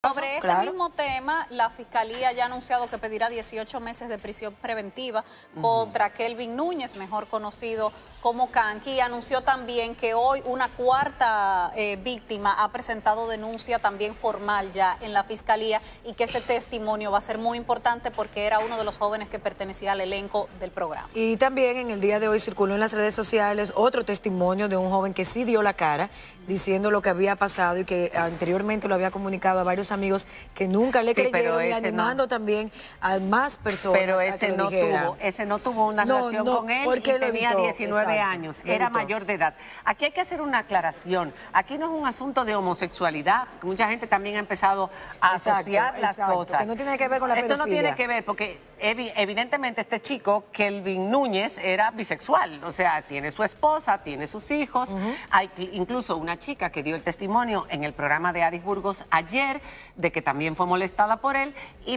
Sobre este mismo tema, la Fiscalía ya ha anunciado que pedirá 18 meses de prisión preventiva contra Kelvin Núñez, mejor conocido como Kanky. Anunció también que hoy una cuarta víctima ha presentado denuncia también formal ya en la Fiscalía y que ese testimonio va a ser muy importante porque era uno de los jóvenes que pertenecía al elenco del programa. Y también en el día de hoy circuló en las redes sociales otro testimonio de un joven que sí dio la cara diciendo lo que había pasado y que anteriormente lo había comunicado a varios amigos que nunca le creyeron y animando también a más personas. Pero ese no tuvo una relación con él y tenía 19 años, era mayor de edad. Aquí hay que hacer una aclaración. Aquí no es un asunto de homosexualidad, mucha gente también ha empezado a asociar las cosas. Que no tiene que ver con la pedofilia. Esto no tiene que ver porque evidentemente este chico, Kelvin Núñez, era bisexual, o sea, tiene su esposa, tiene sus hijos. Hay incluso una chica que dio el testimonio en el programa de Adis Burgos ayer de que también fue molestada por él,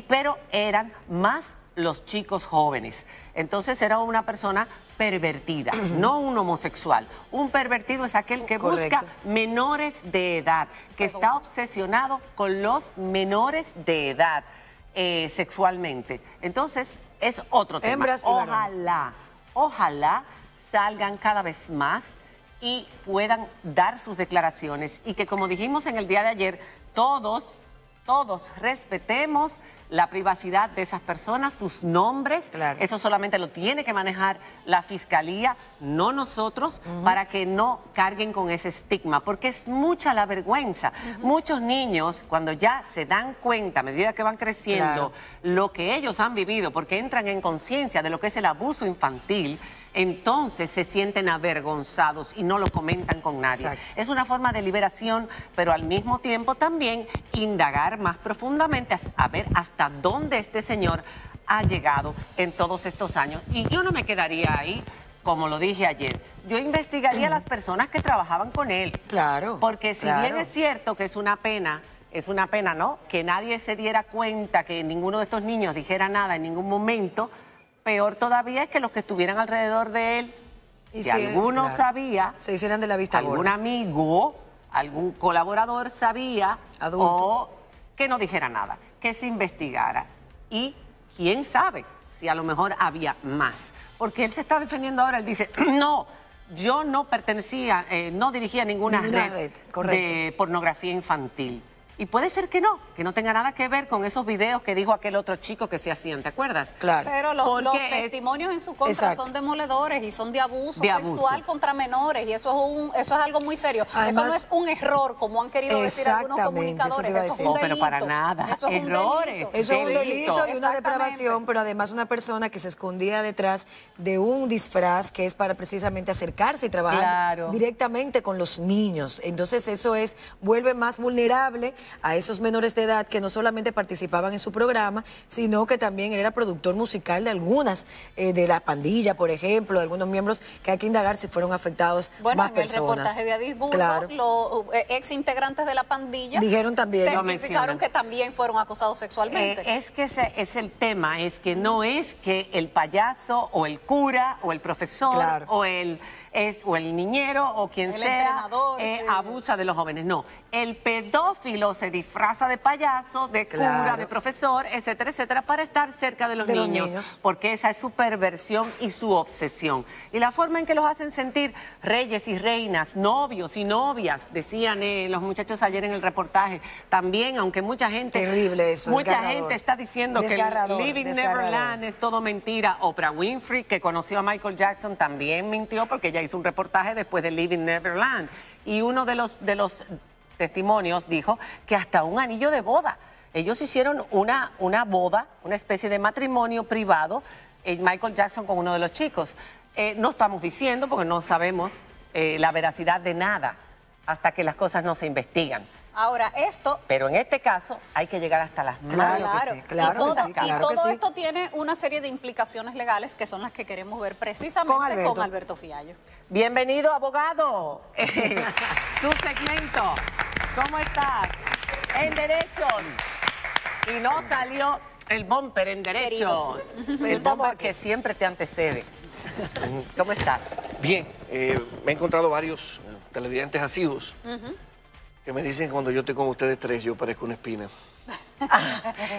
pero eran más los chicos jóvenes. Entonces era una persona pervertida, no un homosexual. Un pervertido es aquel que busca menores de edad, que está obsesionado con los menores de edad sexualmente. Entonces es otro tema. Ojalá salgan cada vez más y puedan dar sus declaraciones y que, como dijimos en el día de ayer, todos respetemos la privacidad de esas personas, sus nombres. Eso solamente lo tiene que manejar la Fiscalía, no nosotros, para que no carguen con ese estigma, porque es mucha la vergüenza. Muchos niños, cuando ya se dan cuenta, a medida que van creciendo, lo que ellos han vivido, porque entran en conciencia de lo que es el abuso infantil, entonces se sienten avergonzados y no lo comentan con nadie. Es una forma de liberación, pero al mismo tiempo también indagar más profundamente a ver hasta dónde este señor ha llegado en todos estos años. Y yo no me quedaría ahí, como lo dije ayer. Yo investigaría a las personas que trabajaban con él. Porque si bien es cierto que es una pena, ¿no?, que nadie se diera cuenta, que ninguno de estos niños dijera nada en ningún momento. Peor todavía es que los que estuvieran alrededor de él, si alguno sabía, se hicieran de la vista algún gorda. amigo, algún colaborador sabía, o que no dijera nada, que se investigara. Y quién sabe si a lo mejor había más. Porque él se está defendiendo ahora, él dice, no, yo no pertenecía, no dirigía ninguna red de pornografía infantil. Y puede ser que no tenga nada que ver con esos videos que dijo aquel otro chico que se hacían, ¿te acuerdas? Pero los testimonios en su contra son demoledores y son de abuso sexual contra menores y eso es algo muy serio. Además, eso no es un error, como han querido decir algunos comunicadores, eso es un delito. Pero para nada, eso es errores. Eso es un delito y una depravación, pero además una persona que se escondía detrás de un disfraz que es para precisamente acercarse y trabajar directamente con los niños. Entonces eso vuelve más vulnerable a esos menores de edad que no solamente participaban en su programa, sino que también era productor musical de algunas, de la pandilla, por ejemplo, de algunos miembros que hay que indagar si fueron afectados más personas. Bueno, en el reportaje de Adis Burgos, los ex integrantes de la pandilla dijeron también, testificaron que también fueron acosados sexualmente. Es que ese es el tema, es que no es que el payaso o el cura o el profesor o el niñero o quien sea abusa de los jóvenes. No, el pedófilo se disfraza de payaso, de cura, de profesor, etcétera, etcétera, para estar cerca de los niños, porque esa es su perversión y su obsesión. Y la forma en que los hacen sentir reyes y reinas, novios y novias, decían los muchachos ayer en el reportaje, también, aunque mucha gente... Terrible eso, mucha gente está diciendo que el Living Neverland es todo mentira. Oprah Winfrey, que conoció a Michael Jackson, también mintió porque ella hizo un reportaje después de Living Neverland. Y uno de los testimonios dijo que hasta un anillo de boda. Ellos hicieron una boda, una especie de matrimonio privado, Michael Jackson con uno de los chicos. No estamos diciendo, porque no sabemos la veracidad de nada, hasta que las cosas no se investigan. Ahora, pero en este caso hay que llegar hasta las manos. Y todo esto tiene una serie de implicaciones legales que son las que queremos ver precisamente con Alberto Fiallo. Bienvenido, abogado. Su segmento. ¿Cómo estás? En derechos. Y no salió el bumper en derechos. El bumper que siempre te antecede. ¿Cómo estás? Bien, me he encontrado varios televidentes asiduos que me dicen que cuando yo estoy con ustedes tres yo parezco una espina.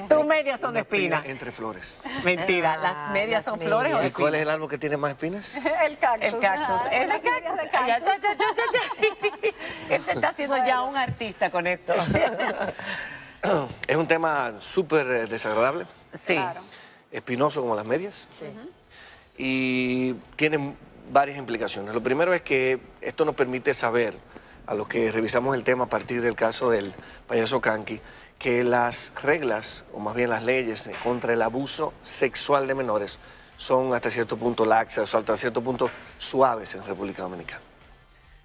Tus medias son de espinas. Entre flores. Mentira, las medias son flores. ¿Y cuál es el árbol que tiene más espinas? El cactus. El cactus. Es las medias de cactus. Él se está haciendo ya un artista con esto. Es un tema súper desagradable. Sí. Claro. Espinoso como las medias. Sí. Y tiene varias implicaciones. Lo primero es que esto nos permite saber, a los que revisamos el tema a partir del caso del payaso Kanki, que las reglas, o más bien las leyes contra el abuso sexual de menores son hasta cierto punto laxas o hasta cierto punto suaves en República Dominicana.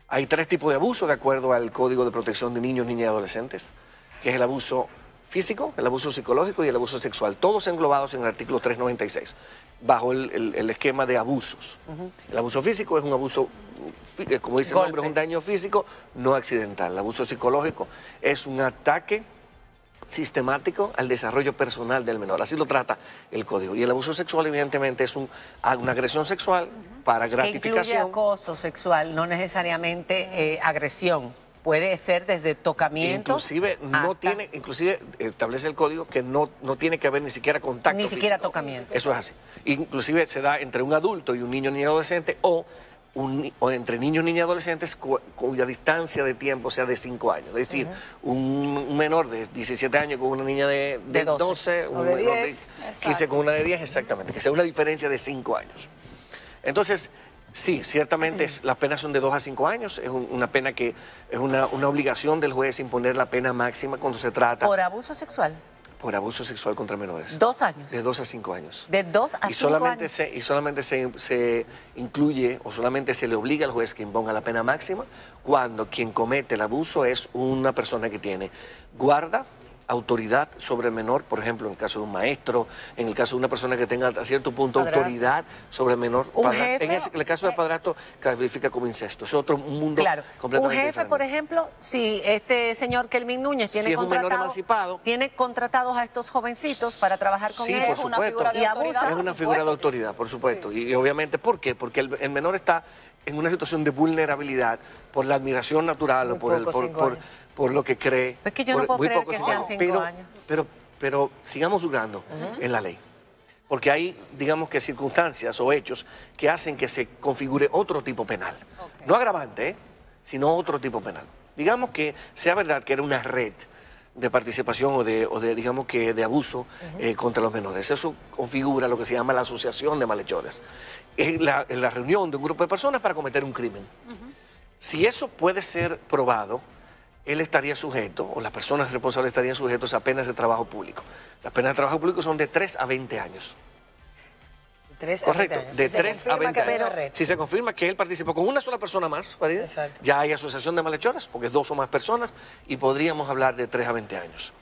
Hay 3 tipos de abuso de acuerdo al Código de Protección de Niños, Niñas y Adolescentes, que es el abuso físico, el abuso psicológico y el abuso sexual, todos englobados en el artículo 396, bajo el esquema de abusos. El abuso físico es un abuso, como dice el nombre, es un daño físico no accidental. El abuso psicológico es un ataque sistemático al desarrollo personal del menor, así lo trata el código. Y el abuso sexual evidentemente es una agresión sexual para gratificación. Que incluye acoso sexual, no necesariamente agresión. Puede ser desde tocamientos. Inclusive establece el código que no tiene que haber ni siquiera contacto físico. Ni siquiera físico. tocamiento. Eso es así. Inclusive se da entre un adulto y un niño, niña, adolescente o entre niños, niñas y adolescentes cuya distancia de tiempo sea de 5 años. Es decir, un menor de 17 años con una niña de 12, o un de menor 10, de 15 con una de 10, exactamente, que sea una diferencia de 5 años. Entonces, sí, ciertamente las penas son de 2 a 5 años, es una pena que es una obligación del juez imponer la pena máxima cuando se trata... ¿Por abuso sexual? Por abuso sexual contra menores. 2 años. De 2 a 5 años. De 2 a 5 años. Y solamente se incluye o solamente se le obliga al juez que imponga la pena máxima cuando quien comete el abuso es una persona que tiene guarda, autoridad sobre el menor, por ejemplo, en el caso de un maestro, en el caso de una persona que tenga a cierto punto autoridad sobre el menor. En el caso de padrastro califica como incesto. Es otro mundo completamente un jefe, diferente. por ejemplo, si este señor Kelvin Núñez tiene, es un menor emancipado, tiene contratados a estos jovencitos para trabajar con él. Por supuesto. Es una figura de autoridad, por supuesto. Sí. Y obviamente, ¿por qué? Porque el menor está en una situación de vulnerabilidad por la admiración natural o por lo que cree. Es que yo no puedo creer que sean 5 años. Pero sigamos jugando en la ley. Porque hay, digamos que circunstancias o hechos que hacen que se configure otro tipo penal. No agravante, sino otro tipo penal. Digamos que sea verdad que era una red de participación o de digamos que de abuso contra los menores. Eso configura lo que se llama la asociación de malhechores. Es la reunión de un grupo de personas para cometer un crimen. Si eso puede ser probado, él estaría sujeto, o las personas responsables estarían sujetos a penas de trabajo público. Las penas de trabajo público son de 3 a 20 años. Correcto, de 3 a 20 años. Si se confirma que él participó con una sola persona más, Farida, ya hay asociación de malhechores, porque es 2 o más personas, y podríamos hablar de 3 a 20 años.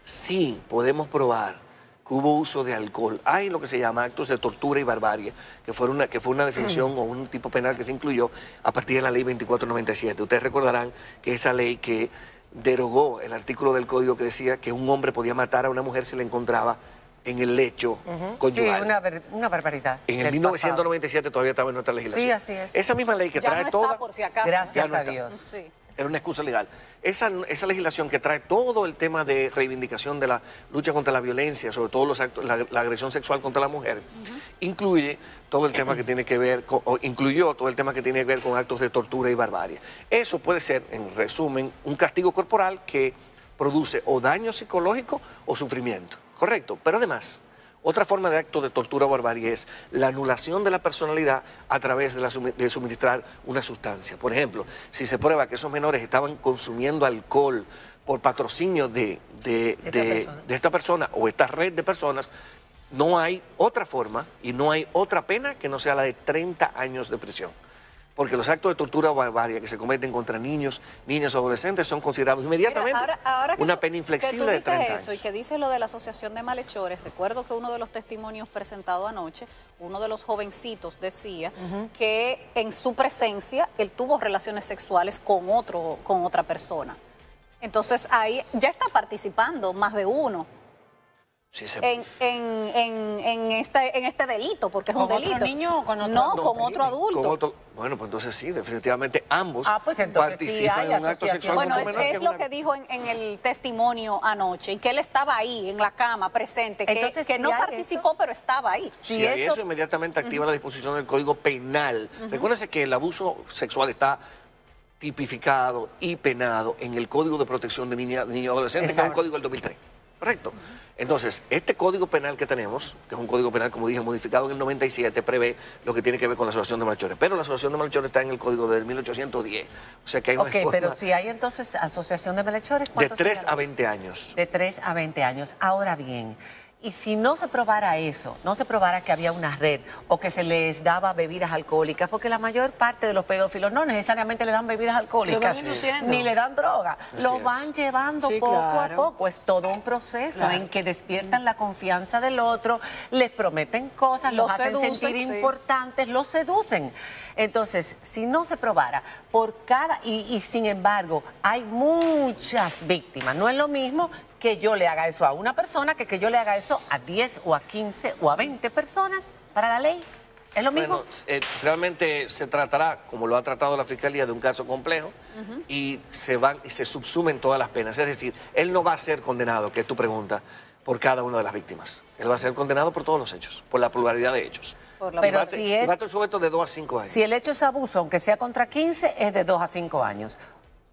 Sí, podemos probar que hubo uso de alcohol. Hay lo que se llama actos de tortura y barbarie, que fue una definición o un tipo penal que se incluyó a partir de la ley 2497. Ustedes recordarán que esa ley que derogó el artículo del código que decía que un hombre podía matar a una mujer si la encontraba en el lecho conyugal. Sí, una barbaridad. En el 1997 todavía estaba en nuestra legislación. Sí, así es. Esa misma ley que ya trae no está, toda... por si acaso. Gracias a Dios. Sí. Era una excusa legal. Esa legislación que trae todo el tema de reivindicación de la lucha contra la violencia, sobre todo los actos, la agresión sexual contra la mujer, incluye todo el tema que tiene que ver incluyó todo el tema que tiene que ver con actos de tortura y barbarie. Eso puede ser, en resumen, un castigo corporal que produce o daño psicológico o sufrimiento, correcto. Pero además, otra forma de acto de tortura o barbarie es la anulación de la personalidad a través de suministrar una sustancia. Por ejemplo, si se prueba que esos menores estaban consumiendo alcohol por patrocinio de esta persona o esta red de personas, no hay otra forma y no hay otra pena que no sea la de 30 años de prisión. Porque los actos de tortura o barbarie que se cometen contra niños, niñas o adolescentes son considerados inmediatamente una pena inflexible de 30 años. Que tú dices eso y que dices lo de la asociación de malhechores, recuerdo que uno de los testimonios presentados anoche, uno de los jovencitos decía que en su presencia él tuvo relaciones sexuales con otra persona. Entonces ahí ya está participando más de uno. Sí, en este delito, porque es un delito. ¿Con otro niño o con otro No, adulto? con otro adulto. Bueno, pues entonces sí, definitivamente ambos pues entonces participan sí en un acto sexual. Bueno, con menor, es lo que dijo en el testimonio anoche, y que él estaba ahí, en la cama, presente, Entonces, que si no hay participó, pero estaba ahí. Si hay eso, inmediatamente activa la disposición del Código Penal. Recuérdense que el abuso sexual está tipificado y penado en el Código de Protección de Niños y Adolescentes, que es el Código del 2003. Correcto. Entonces, este Código Penal que tenemos, que es un Código Penal, como dije, modificado en el 97, prevé lo que tiene que ver con la asociación de malhechores. Pero la asociación de malhechores está en el Código del 1810. O sea que hay una forma... pero si hay entonces asociación de malhechores, de 3 a 20 años. De 3 a 20 años. Ahora bien, y si no se probara eso, no se probara que había una red o que se les daba bebidas alcohólicas, porque la mayor parte de los pedófilos no necesariamente le dan bebidas alcohólicas, ni le dan droga, lo van llevando poco a poco. Es todo un proceso en que despiertan la confianza del otro, les prometen cosas, los hacen sentir importantes, los seducen. Entonces, si no se probara por cada... Y sin embargo, hay muchas víctimas. No es lo mismo que yo le haga eso a una persona que yo le haga eso a 10 o a 15 o a 20 personas para la ley. ¿Es lo mismo? Bueno, realmente se tratará, como lo ha tratado la Fiscalía, de un caso complejo y se subsumen todas las penas. Es decir, él no va a ser condenado, que es tu pregunta, por cada una de las víctimas. Él va a ser condenado por todos los hechos, por la pluralidad de hechos. Pero si es... Va a estar sujeto de 2 a 5 años. Si el hecho es abuso, aunque sea contra 15, es de 2 a 5 años.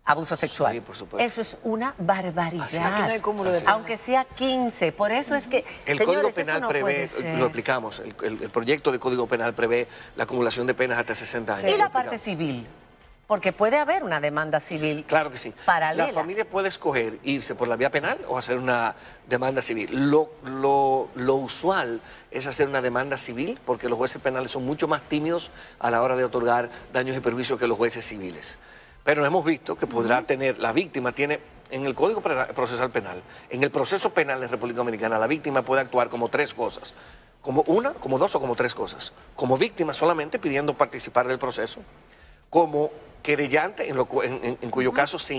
Abuso sexual. Sí, por supuesto. Eso es una barbaridad. Aquí no hay cúmulo de penas. Aunque sea 15. Por eso es que, el señores, Código Penal no prevé, lo explicamos, el proyecto de Código Penal prevé la acumulación de penas hasta 60 años. ¿Y la parte civil? Porque puede haber una demanda civil. Claro que sí. Paralela. La familia puede escoger irse por la vía penal o hacer una demanda civil. Lo usual es hacer una demanda civil porque los jueces penales son mucho más tímidos a la hora de otorgar daños y perjuicios que los jueces civiles. Pero hemos visto que podrá tener, la víctima tiene, en el Código Procesal Penal, en el proceso penal en República Dominicana, la víctima puede actuar como 3 cosas. Como 1, como 2 o como 3 cosas. Como víctima solamente pidiendo participar del proceso. Como querellante, en cuyo caso se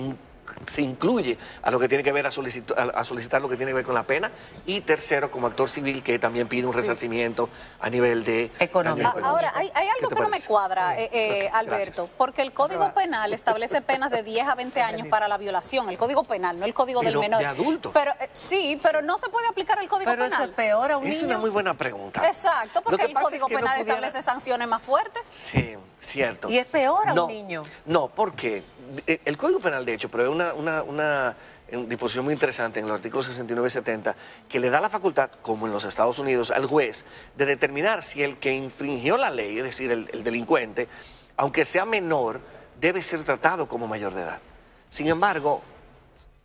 incluye a lo que tiene que ver a solicitar lo que tiene que ver con la pena, y tercero como actor civil que también pide un resarcimiento a nivel de económico. Ahora, hay algo que no me cuadra, Alberto, Gracias. porque el Código Penal establece penas de 10 a 20 años para la violación, el Código Penal, no el Código del menor. De adultos. Pero sí, pero no se puede aplicar el Código Penal. Pero eso es peor a un niño. Es una muy buena pregunta. Exacto, porque el Código Penal establece sanciones más fuertes. Sí, cierto. Y es peor a un niño. No, porque el Código Penal, de hecho, prevé una disposición muy interesante en el artículo 69 y 70 que le da la facultad, como en los Estados Unidos, al juez de determinar si el que infringió la ley, es decir, el delincuente, aunque sea menor, debe ser tratado como mayor de edad. Sin embargo,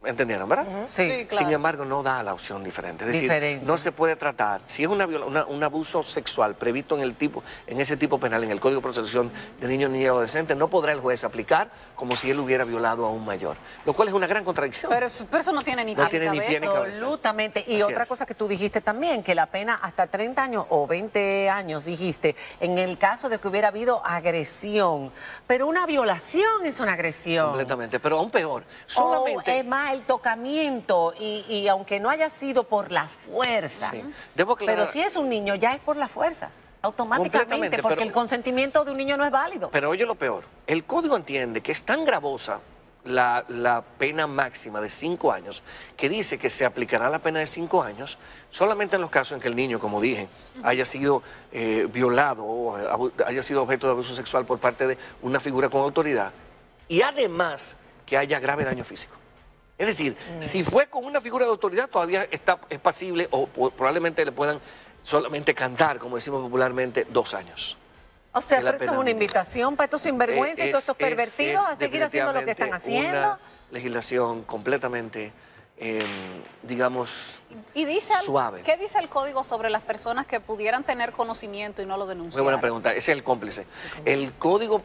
¿entendieron, verdad? Sí, claro. Sin embargo, no da la opción diferente. Es decir, no se puede tratar. Si es un abuso sexual previsto en ese tipo penal, en el Código de Protección de Niños, Niñas y Adolescentes, no podrá el juez aplicar como si él hubiera violado a un mayor. Lo cual es una gran contradicción. Pero eso no tiene ni No pie tiene ni pie ni cabeza. Absolutamente. Y Así otra es. cosa que tú dijiste también, que la pena hasta 30 años o 20 años, dijiste, en el caso de que hubiera habido agresión. Pero una violación es una agresión. Completamente, pero aún peor. Solamente... es más, el tocamiento, y aunque no haya sido por la fuerza, Sí. Debo aclarar- pero si es un niño, ya es por la fuerza, automáticamente, Completamente, porque pero- el consentimiento de un niño no es válido. Pero oye lo peor, el código entiende que es tan gravosa la pena máxima de 5 años, que dice que se aplicará la pena de 5 años solamente en los casos en que el niño, como dije, haya sido violado o haya sido objeto de abuso sexual por parte de una figura con autoridad, y además que haya grave daño físico. Es decir, si fue con una figura de autoridad todavía es pasible o probablemente le puedan solamente cantar, como decimos popularmente, 2 años. O sea, Es la pero esto es pena una mínima. invitación para estos sinvergüenzas y todos estos pervertidos a seguir haciendo lo que están haciendo. Una legislación completamente, digamos, Y dice, suave. ¿qué dice el código sobre las personas que pudieran tener conocimiento y no lo Muy denunciaran? buena pregunta. Ese es el cómplice. El Código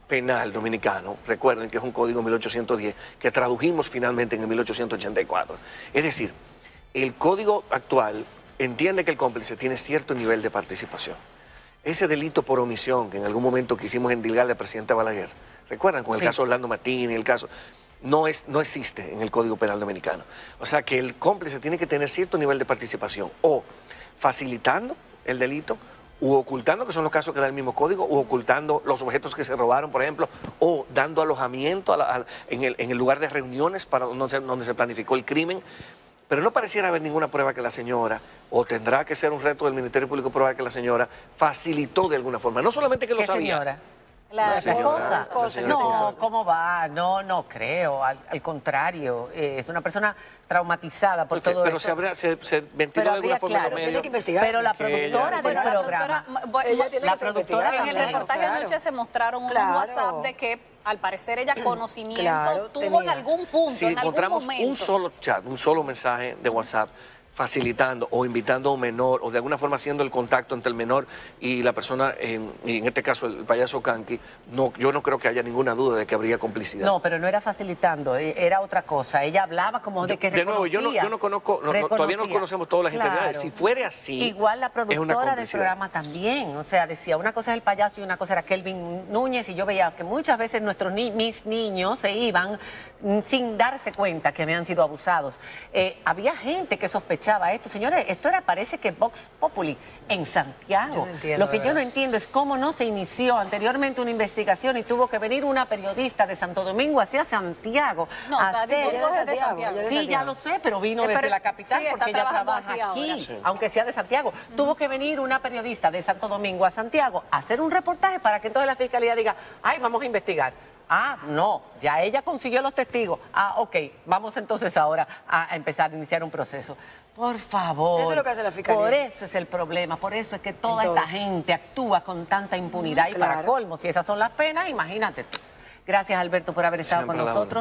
Penal dominicano, recuerden que es un código 1810 que tradujimos finalmente en el 1884. Es decir, el código actual entiende que el cómplice tiene cierto nivel de participación. Ese delito por omisión que en algún momento quisimos endilgarle al presidente Balaguer, recuerdan con el caso Orlando Martínez, el caso, no existe en el Código Penal Dominicano. O sea que el cómplice tiene que tener cierto nivel de participación, o facilitando el delito, u ocultando, que son los casos que da el mismo código, u ocultando los objetos que se robaron, por ejemplo, o dando alojamiento en el lugar de reuniones para donde se planificó el crimen. Pero no pareciera haber ninguna prueba que la señora, o tendrá que ser un reto del Ministerio Público probar que la señora facilitó de alguna forma. No solamente que lo sabía. Señora? La esposa. No, ¿cómo va? No creo. Al contrario, es una persona traumatizada por todo pero esto. Pero se ventiló de alguna forma en los medios. Pero la productora del programa, la productora en el reportaje anoche se mostraron unos WhatsApp de que al parecer ella conocimiento tuvo en algún punto, si en algún encontramos momento. un solo chat, un solo mensaje de WhatsApp facilitando o invitando a un menor o de alguna forma haciendo el contacto entre el menor y la persona, y en este caso el payaso Kanki, yo no creo que haya ninguna duda de que habría complicidad. No, pero no era facilitando, era otra cosa. Ella hablaba como de que reconocía. De nuevo, yo no conozco, todavía no conocemos todas las integridades. Si fuera así, igual la productora del programa también, o sea, decía una cosa es el payaso y una cosa era Kelvin Núñez, y yo veía que muchas veces mis niños se iban sin darse cuenta que habían sido abusados. Había gente que sospechaba esto. Señores, esto parece que Vox Populi en Santiago. Lo que yo no entiendo es cómo no se inició anteriormente una investigación y tuvo que venir una periodista de Santo Domingo hacia Santiago. No, a hacer... de Santiago. Sí, ya lo sé, pero vino desde la capital porque ella trabaja aquí, aunque sea de Santiago. Tuvo que venir una periodista de Santo Domingo a Santiago a hacer un reportaje para que entonces la fiscalía diga, ay, vamos a investigar. Ah, no, ya ella consiguió los testigos. Ah, ok, vamos entonces ahora a empezar a iniciar un proceso. Por favor. Eso es lo que hace la fiscalía. Por eso es el problema, por eso es que toda esta gente actúa con tanta impunidad y para colmo, si esas son las penas, imagínate. Gracias, Alberto, por haber estado con nosotros.